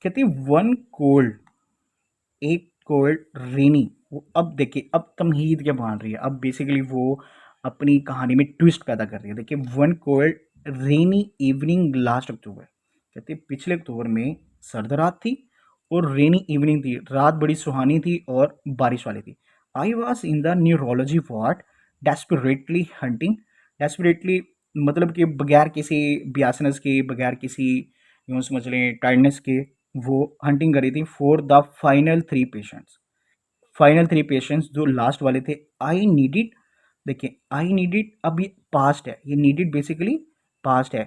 कहती one cold, एक cold रेनी। वो अब देखिए अब तमहीद क्या बांध रही है, अब बेसिकली वो अपनी कहानी में ट्विस्ट पैदा कर रही है। देखिए वन कोल्ड रेनी इवनिंग लास्ट अक्टूबर, कहते पिछले अक्टूबर में सर्द रात थी और रेनी इवनिंग थी, रात बड़ी सुहानी थी और बारिश वाली थी। आई was in the neurology ward desperately hunting, desperately मतलब कि बगैर किसी बियासनेस के, बगैर किसी यूँ समझ लें टायर्डनेस के, वो हंटिंग करी थी for the final three patients. Final three patients जो लास्ट वाले थे। आई नीडिड, देखिए आई नीडिड अब ये पास्ट है, ये नीडिड बेसिकली पास्ट है,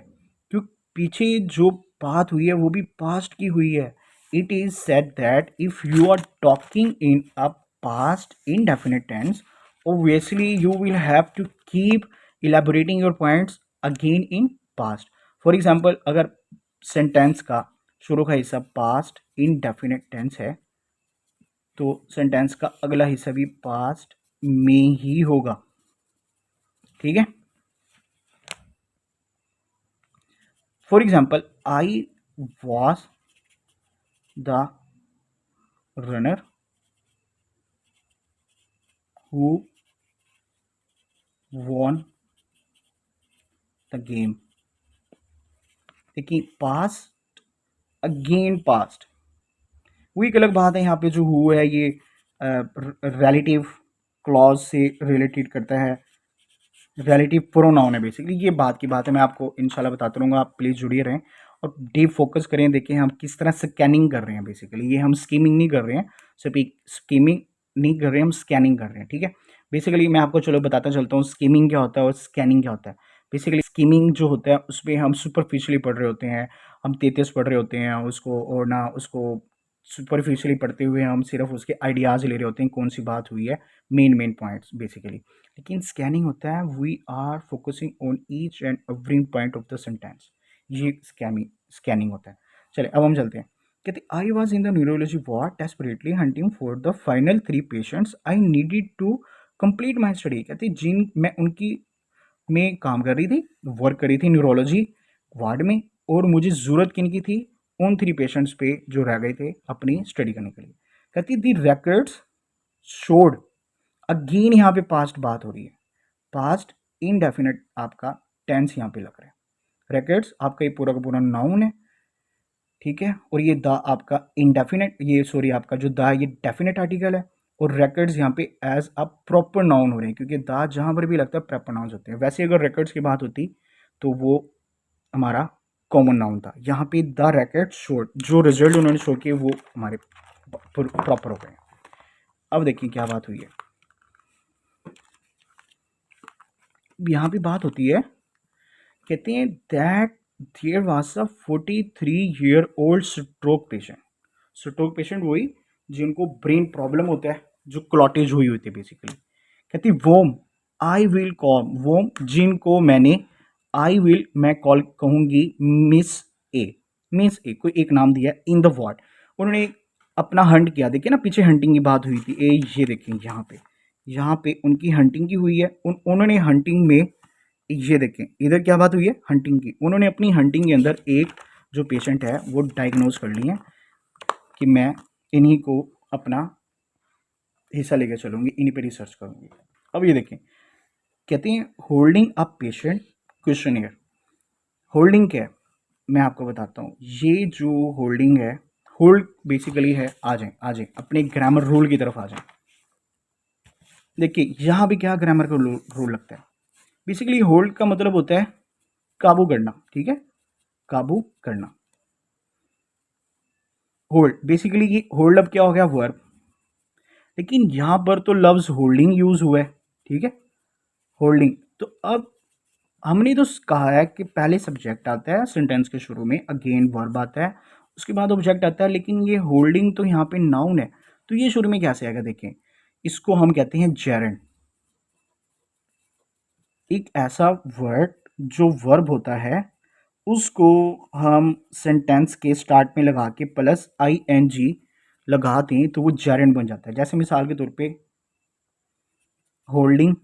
क्योंकि पीछे जो बात हुई है वो भी पास्ट की हुई है। It is said that if you are talking in a past indefinite tense, obviously you will have to keep elaborating your points again in past. For example अगर सेंटेंस का शुरू का हिस्सा पास्ट indefinite tense है तो sentence का अगला हिस्सा भी पास्ट में ही होगा। ठीक है, for example I was the runner who won the game. देखिए पास्ट अगेन पास्ट, वो एक अलग बात है। यहाँ पे जो हु है ये रिलेटिव क्लॉज से रिलेटेड करता है, रिलेटिव प्रोनाउन है बेसिकली। ये बात की बात है, मैं आपको इंशाल्लाह बताता रहूँगा, आप प्लीज़ जुड़िए रहें और डीप फोकस करें। देखिए हम किस तरह स्कैनिंग कर रहे हैं बेसिकली, ये हम स्कीमिंग नहीं कर रहे हैं, सिर्फ एक स्कीमिंग नहीं कर रहे हैं, हम स्कैनिंग कर रहे हैं। ठीक है, बेसिकली मैं आपको चलो बताता चलता हूँ स्कीमिंग क्या होता है और स्कैनिंग क्या होता है। बेसिकली स्कीमिंग जो होता है उसमें हम सुपरफिशियली पढ़ रहे होते हैं, हम तेतीस पढ़ रहे होते हैं उसको, और ना उसको सुपरफिशियली पढ़ते हुए हम सिर्फ उसके आइडियाज़ ले रहे होते हैं कौन सी बात हुई है, मेन पॉइंट्स बेसिकली। लेकिन स्कैनिंग होता है we are focusing on each and every point of the sentence, ये स्कैनिंग होता है। चलिए अब हम चलते हैं। कहते I was in the neurology ward desperately hunting for the final three patients I needed to complete my study. कहते जिन मैं उनकी में काम कर रही थी, वर्क करी थी न्यूरोलॉजी वार्ड में, और मुझे ज़रूरत किन की थी, उन थ्री पेशेंट्स पे जो रह गए थे अपनी स्टडी करने के लिए। कहती दी रिकॉर्ड्स शोड, अगेन यहाँ पे पास्ट बात हो रही है, पास्ट इनडेफिनेट आपका टेंस यहाँ पे लग रहा है। रिकॉर्ड्स आपका ये पूरा का पूरा नाउन है, ठीक है, और ये द आपका इनडेफिनेट, ये सॉरी आपका जो द ये डेफिनेट आर्टिकल है, और रिकॉर्ड्स यहाँ पे एज अ प्रॉपर नाउन हो रहे हैं, क्योंकि द जहाँ पर भी लगता है प्रॉपर नाउन होते हैं। वैसे अगर रिकॉर्ड्स की बात होती तो वो हमारा कॉमन नाउन था। यहाँ पे द रिकॉर्ड्स शोड, जो रिजल्ट उन्होंने शो किए वो हमारे प्रॉपर हो गए। अब देखिए क्या बात हुई है, यहाँ पे बात होती है, कहते हैं that there was a 43-year-old stroke patient. Stroke patient वही जिनको ब्रेन प्रॉब्लम होता है, जो क्लॉटेज हुई होती है बेसिकली। कहती वोम आई विल कॉल, वोम जिनको मैंने, आई विल मैं कॉल कहूंगी मिस ए, मिस ए कोई एक नाम दिया इन द वार्ड। उन्होंने अपना हंट किया, देखिए ना पीछे हंटिंग की बात हुई थी, ए ये देखें यहाँ पे उनकी हंटिंग की हुई है। उन्होंने हंटिंग में, ये देखें इधर क्या बात हुई है, हंटिंग की। उन्होंने अपनी हंटिंग के अंदर एक जो पेशेंट है वो डायग्नोज कर ली है कि मैं इन्हीं को अपना हिस्सा लेकर चलूंगी, इन्हीं पे रिसर्च करूंगी। अब ये देखें, कहते हैं holding a patient questionnaire. Holding क्या है मैं आपको बताता हूँ। ये जो होल्डिंग है, होल्ड बेसिकली है, आ जाए अपने ग्रामर रूल की तरफ आ जाए। देखिए यहाँ भी क्या ग्रामर का रूल लगता है, बेसिकली होल्ड का मतलब होता है काबू करना। ठीक है, काबू करना। होल्ड बेसिकली ये होल्ड अब क्या हो गया, वर्ब। लेकिन यहां पर तो लफ्ज होल्डिंग यूज हुआ है, ठीक है, होल्डिंग। तो अब हमने तो कहा है कि पहले सब्जेक्ट आता है सेंटेंस के शुरू में, अगेन वर्ब आता है, उसके बाद ऑब्जेक्ट आता है। लेकिन ये होल्डिंग तो यहाँ पे नाउन है, तो ये शुरू में कैसे आएगा, देखें इसको हम कहते हैं जेरेंट। एक ऐसा वर्ड जो वर्ब होता है उसको हम सेंटेंस के स्टार्ट में लगा के प्लस आई एन जी लगा दें तो वो जेरेंट बन जाता है। जैसे मिसाल के तौर पे होल्डिंग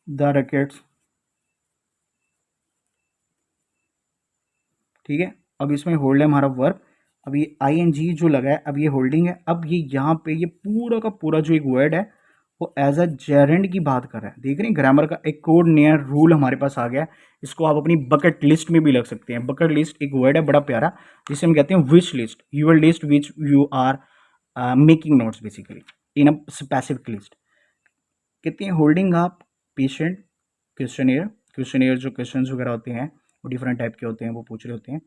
द रैकेट्स ठीक है। अब इसमें होल्ड है हमारा वर्ब, अब ये आईएनजी जो लगा है, अब ये होल्डिंग है। अब ये यहाँ पे ये पूरा का पूरा जो एक वर्ड है वो एज अ जेरेंड की बात कर रहा है। देख रहे हैं ग्रामर का एक कोड नया रूल हमारे पास आ गया है। इसको आप अपनी बकेट लिस्ट में भी लग सकते हैं। बकेट लिस्ट एक वर्ड है बड़ा प्यारा, जिसे हम कहते हैं wish list, your list which you are making notes basically in a specific list. कहते हैं holding up patient questionnaire. Questionnaire जो क्वेश्चंस वगैरह होते हैं वो डिफरेंट टाइप के होते हैं, वो पूछ रहे होते हैं।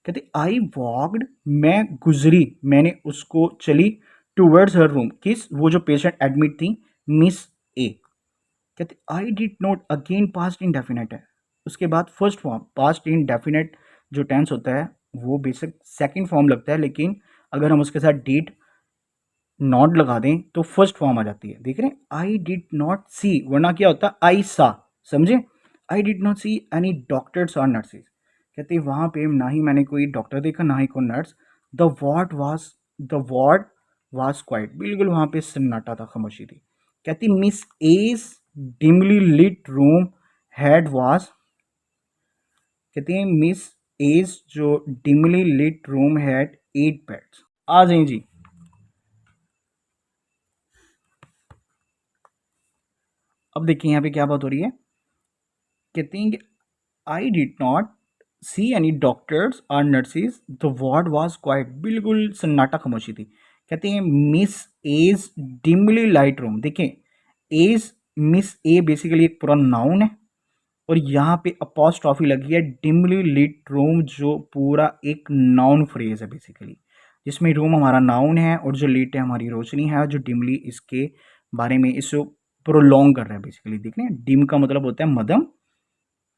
कहते आई वॉकड, मैं गुजरी, मैंने उसको चली, टूवर्ड्स हर रूम, किस वो जो पेशेंट एडमिट थी, मिस ए। कहते आई did not, again past indefinite है। उसके बाद फर्स्ट फॉर्म पास्ट इंडेफिनेट जो टेंस होता है वो बेसिक सेकंड फॉर्म लगता है, लेकिन अगर हम उसके साथ डिड नॉट लगा दें तो फर्स्ट फॉर्म आ जाती है। देख रहे हैं आई डिड नॉट सी, वरना क्या होता है आई सा, समझे। आई did not see any doctors और नर्सेज। कहते हैं वहाँ पे ना ही मैंने कोई डॉक्टर देखा ना ही कोई nurse. The ward was quiet, बिल्कुल वहाँ पे सन्नाटा था, खामोशी थी। कहती miss as dimly lit room had was, कहती हैं मिस एज जो dimly lit room had 8 beds. आ जाए जी। अब देखिए यहाँ पे क्या बात हो रही है। कहते हैं कि I did not see any doctors और nurses, the ward was quiet, बिल्कुल सन्नाटा खामोशी थी। कहते हैं miss as dimly light room. देखें एज मिस ए बेसिकली एक पूरा नाउन है, और यहाँ पे अपॉस्ट्रॉफी लगी है डिमली लिट रूम जो पूरा एक नाउन फ्रेज है बेसिकली, जिसमें रूम हमारा नाउन है और जो लिट है हमारी रोशनी है, और जो डिमली इसके बारे में इसको प्रोलॉन्ग कर रहा है बेसिकली। देख रहे हैं डिम का मतलब होता है मध्यम,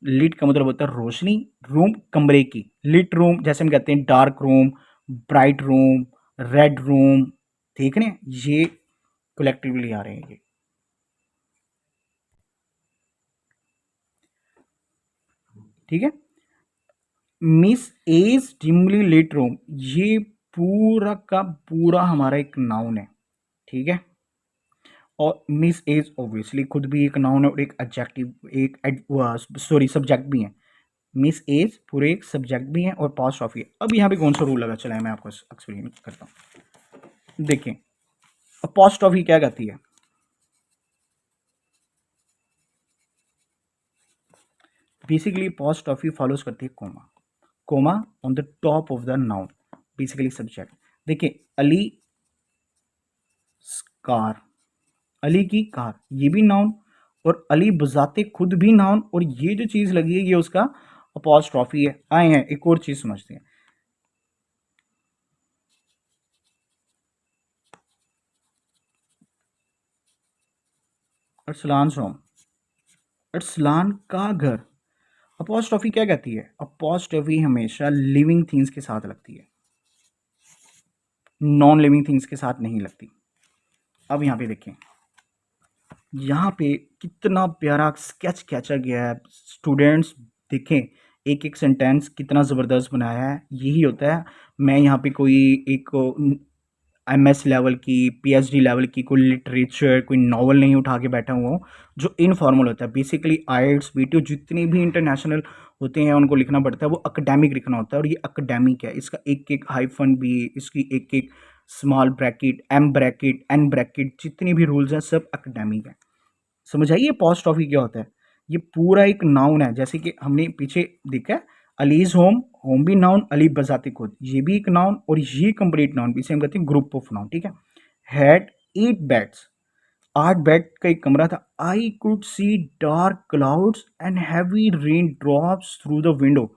लिट का मतलब होता है रोशनी, रूम कमरे की, लिट रूम जैसे हम कहते हैं dark room, bright room, red room. ठीक है, ये कलेक्टिवली आ रहे हैं ये। ठीक है, miss as dimly lit room, ये पूरा का पूरा हमारा एक नाउन है। ठीक है, और मिस एज ऑब्वियसली खुद भी एक नाउन है और एक एडजेक्टिव, एक सॉरी सब्जेक्ट भी है। मिस एज पूरे एक सब्जेक्ट भी है और पास्ट ऑफ है। अब यहाँ पे कौन सा रूल लगा चला है मैं आपको एक्सप्लेन करता हूँ। देखें अपॉस्ट्रॉफी क्या कहती है। बेसिकली अपॉस्ट्रॉफी फॉलोज करती है comma, comma on the top of the noun, basically subject. देखिए अली कार, अली की कार, ये भी नाउन, और अली बजाते खुद भी नाउन, और ये जो चीज लगी है ये उसका अपॉस्ट्रॉफी है। आए हैं एक और चीज समझते हैं। अरसलान होम, अरसलान का घर। अपॉस्ट्रॉफी क्या कहती है, अपॉस्ट्रॉफी हमेशा लिविंग थिंग्स के साथ लगती है, नॉन लिविंग थिंग्स के साथ नहीं लगती। अब यहाँ पे देखें, यहाँ पे कितना प्यारा स्केच खींचा गया है स्टूडेंट्स। देखें एक एक सेंटेंस कितना ज़बरदस्त बनाया है। यही होता है, मैं यहाँ पे कोई एक एमएस लेवल की, पीएचडी लेवल की कोई लिटरेचर, कोई नॉवल नहीं उठा के बैठा हुआ हूँ जो इनफॉर्मल होता है। बेसिकली आइट्स वीडियो जितने भी इंटरनेशनल होते हैं उनको लिखना पड़ता है, वो अकेडमिक लिखना होता है, और ये अकेडमिक है। इसका एक एक हाइफन भी, इसकी एक एक small bracket, M bracket, N bracket, जितनी भी रूल्स हैं सब अकेडमिक है। समझ आइए अपॉस्ट्रॉफी क्या होता है। ये पूरा एक नाउन है, जैसे कि हमने पीछे देखा है अलीज होम, होम भी नाउन, अली बजाते खुद ये भी एक नाउन, और ये कंप्लीट नाउन, इसे हम कहते हैं ग्रुप ऑफ नाउन। ठीक है, हैड 8 बेड्स, 8 बेड का एक कमरा था। I could see dark clouds and heavy rain drops through the window.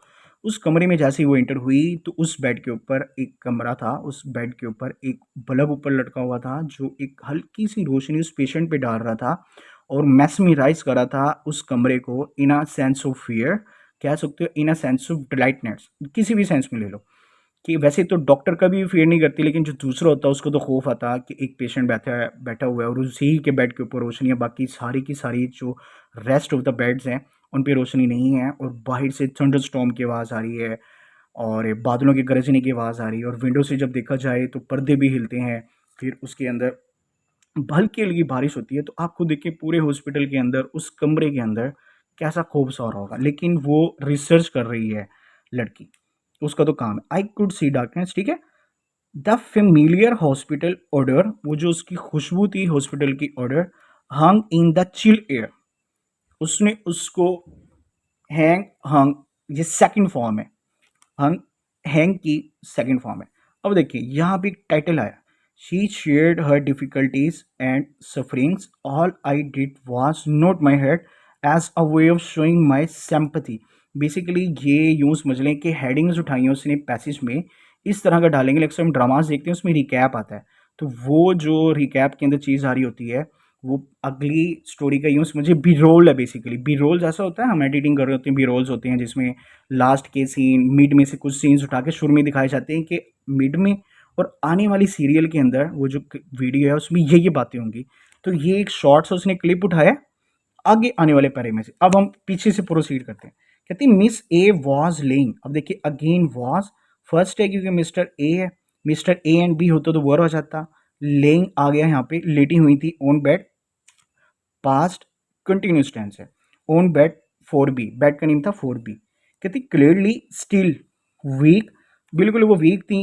उस कमरे में जैसे ही वो एंटर हुई तो उस बेड के ऊपर एक कमरा था, उस बेड के ऊपर एक बल्ब ऊपर लटका हुआ था जो एक हल्की सी रोशनी उस पेशेंट पे डाल रहा था और मैस्मराइज कर रहा था उस कमरे को इन अ सेंस ऑफ फियर, कह सकते हो इन अ सेंस ऑफ डिलाइटनेस, किसी भी सेंस में ले लो। कि वैसे तो डॉक्टर का भी फियर नहीं करती, लेकिन जो दूसरा होता है उसको तो खौफ आता कि एक पेशेंट बैठा हुआ है और उसी के बेड के ऊपर रोशनी है, बाकी सारी की सारी जो रेस्ट ऑफ द बेड्स हैं उन पे रोशनी नहीं है, और बाहर से थंडर स्टॉर्म की आवाज़ आ रही है और बादलों के गरजने की आवाज़ आ रही है, और विंडो से जब देखा जाए तो पर्दे भी हिलते हैं। फिर उसके अंदर हल्की हल्की बारिश होती है। तो आप खुद देखिए पूरे हॉस्पिटल के अंदर उस कमरे के अंदर कैसा खूब सा हो रहा होगा, लेकिन वो रिसर्च कर रही है लड़की, उसका तो काम है। आई कुड सी डार्कनेस, ठीक है। द फेमिलियर हॉस्पिटल ऑर्डर, वो जो उसकी खुशबू थी हॉस्पिटल की odour, hung in the chill air, उसने उसको हैंग, हंग ये सेकंड फॉर्म है, हंग हैंग की सेकंड फॉर्म है। अब देखिए यहाँ पे एक टाइटल आया, she shared her difficulties and sufferings, all I did was nod my head as a way of showing my sympathy. Basically ये यूँ समझ लें कि हेडिंग्स उठाई हैं उसने पैसेज में, इस तरह का डालेंगे। लेकिन हम ड्रामाज देखते हैं उसमें रिकैप आता है, तो वो जो रिकैप के अंदर चीज़ आ रही होती है वो अगली स्टोरी का यूँ समझिए बी रोल है। बेसिकली बी रोल जैसा होता है, हम एडिटिंग कर रहे होते हैं, बी रोल्स होते हैं जिसमें लास्ट के सीन, मिड में से कुछ सीन्स उठा के शुरू में दिखाए जाते हैं कि मिड में और आने वाली सीरियल के अंदर वो जो वीडियो है उसमें ये बातें होंगी। तो ये एक शॉर्ट सा उसने क्लिप उठाया आगे आने वाले पैरे में से। अब हम पीछे से प्रोसीड करते हैं। कहती मिस ए वॉज लेइंग, अब देखिए अगेन वॉज फर्स्ट है क्योंकि मिस्टर ए है, मिस्टर ए एंड बी होता तो वर्ब हो जाता, लेइंग आ गया यहाँ पे, लेटी हुई थी on bed, past continuous tense है, on bed four B, bed का नेम था फोर बी। कहती क्लियरली स्टिल वीक, बिल्कुल वो वीक थी,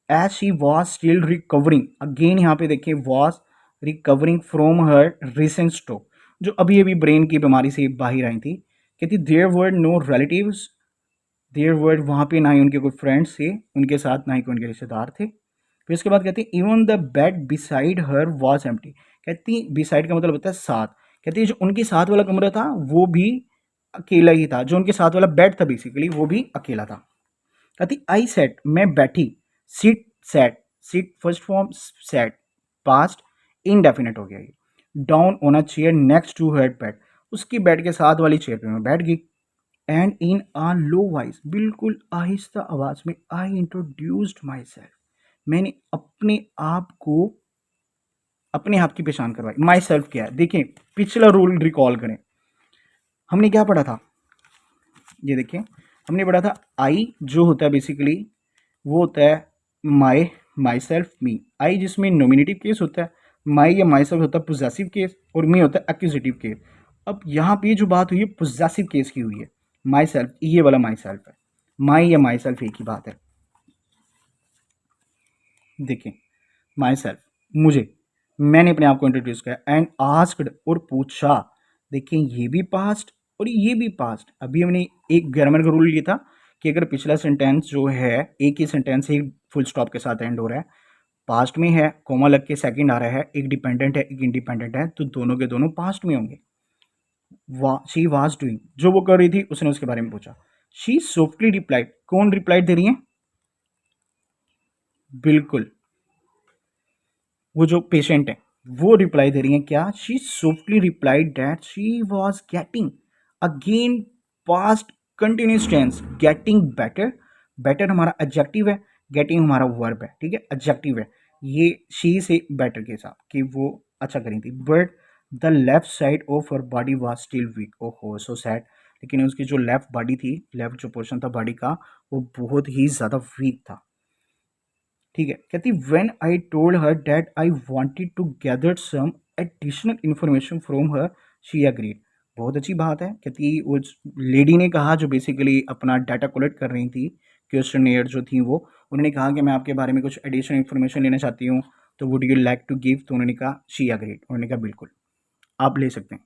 as she was still recovering, again यहाँ पे देखिए was recovering from her recent stroke, जो अभी अभी ब्रेन की बीमारी से बाहर आई थी। कहती there were no relatives, there were वहाँ पे ना ही उनके कोई फ्रेंड्स थे उनके साथ, ना ही कोई उनके रिश्तेदार थे। फिर उसके बाद कहती even the bed beside her was empty, कहती बिसाइड का मतलब होता है साथ, कहती जो उनके साथ वाला कमरा था वो भी अकेला ही था, जो उनके साथ वाला बेड था बेसिकली वो भी अकेला था। कहती आई सेट, मैं बैठी, sit sat, sit first form, sat past indefinite हो गया ये, down on a chair next to her bed, उसकी बेड के साथ वाली चेयर पे मैं बैठ गई। And in uh low voice, बिल्कुल आहिस्ता आवाज में, आई इंट्रोड्यूस्ड माई सेल्फ, मैंने अपने आप की पहचान करवाई। माई सेल्फ क्या है, देखिए पिछला रूल रिकॉल करें, हमने क्या पढ़ा था, ये देखिए हमने पढ़ा था आई जो होता है बेसिकली वो होता है माई, माई सेल्फ मी, आई जिसमें नॉमिनेटिव केस होता है, माई या माई सेल्फ होता है पोजेसिव केस, और मी होता है एक्यूजेटिव केस। अब यहाँ पे जो बात हुई है पोजेसिव केस की हुई है, माई सेल्फ ये वाला माई सेल्फ है, माई या माई सेल्फ एक ही बात है। देखिए माई सेल्फ मुझे, मैंने अपने आप को इंट्रोड्यूस किया, एंड आस्क्ड और पूछा, देखिए ये भी पास्ट और ये भी पास्ट। अभी हमने एक ग्रामर का रूल ये था कि अगर पिछला सेंटेंस जो है एक ही सेंटेंस एक फुल स्टॉप के साथ एंड हो रहा है, पास्ट में है, कोमा लग के सेकंड आ रहा है, एक डिपेंडेंट है एक इंडिपेंडेंट है, तो दोनों के दोनों पास्ट में होंगे। शी वाज डूइंग, जो वो कर रही थी उसने उसके बारे में पूछा। शी सॉफ्टली रिप्लाइड, कौन रिप्लाइड दे रही है, बिल्कुल वो जो पेशेंट है वो रिप्लाई दे रही है क्या, she softly replied that she was getting, again past continuous tense, getting better, better हमारा एडजेक्टिव है, गेटिंग हमारा वर्ब है, ठीक है एडजेक्टिव है, ये शी से बेटर के साथ कि वो अच्छा करी थी। But the left side of her body was still weak, ओहो सो सैड, लेकिन उसकी जो लेफ्ट बॉडी थी, लेफ्ट जो पोर्शन था बॉडी का वो बहुत ही ज़्यादा वीक था। ठीक है, कहती when I told her that I wanted to gather some additional information from her, she agreed, बहुत अच्छी बात है। कहती उस लेडी ने कहा जो बेसिकली अपना डाटा कलेक्ट कर रही थी, क्वेश्चनियर जो थी वो, उन्होंने कहा कि मैं आपके बारे में कुछ एडिशनल इन्फॉर्मेशन लेना चाहती हूँ, तो would you like to give, तो उन्होंने कहा शी एग्रीड, उन्होंने कहा बिल्कुल आप ले सकते हैं।